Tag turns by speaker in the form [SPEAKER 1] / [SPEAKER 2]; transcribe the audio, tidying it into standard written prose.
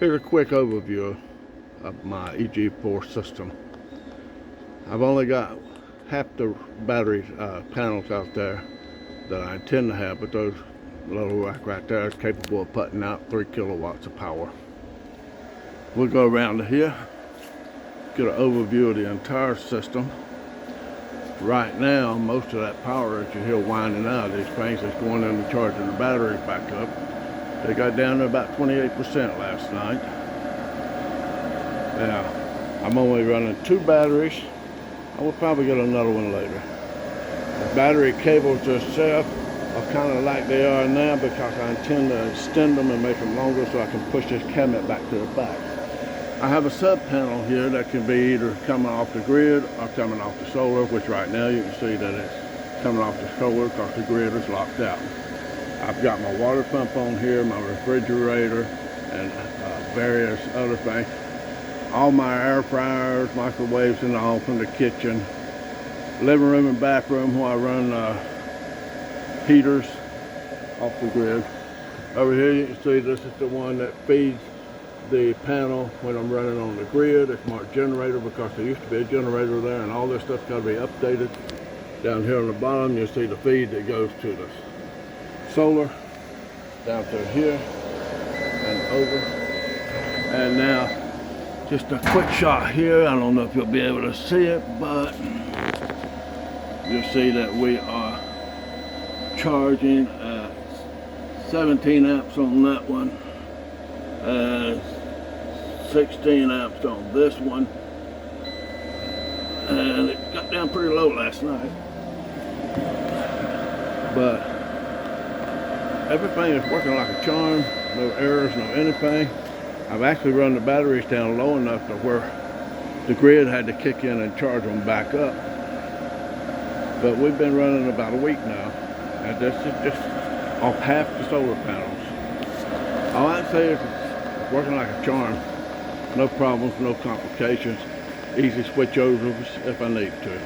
[SPEAKER 1] Here's a quick overview of my EG4 system. I've only got half the battery panels out there that I intend to have, but those little rack right there is capable of putting out 3 kilowatts of power. We'll go around to here, get an overview of the entire system. Right now, most of that power that you hear winding out of these things is going into charging the batteries back up. They got down to about 28% last night. Now, I'm only running 2 batteries. I will probably get another one later. The battery cables themselves are kind of like they are now because I intend to extend them and make them longer so I can push this cabinet back to the back. I have a sub panel here that can be either coming off the grid or coming off the solar, which right now you can see that it's coming off the solar because the grid is locked out. I've got my water pump on here, my refrigerator, and various other things. All my air fryers, microwaves, and all from the kitchen. Living room and bathroom where I run heaters off the grid. Over here you can see this is the one that feeds the panel when I'm running on the grid. It's marked generator because there used to be a generator there, and all this stuff's got to be updated. Down here on the bottom you'll see the feed that goes to the solar down through here and over. And now just a quick shot here. I don't know if you'll be able to see it, but you'll see that we are charging at 17 amps on that one and 16 amps on this one, and it got down pretty low last night, but everything is working like a charm. No errors, no anything. I've actually run the batteries down low enough to where the grid had to kick in and charge them back up. But we've been running about a week now, and this is just off half the solar panels. All I'd say is it's working like a charm. No problems, no complications. Easy switch overs if I need to.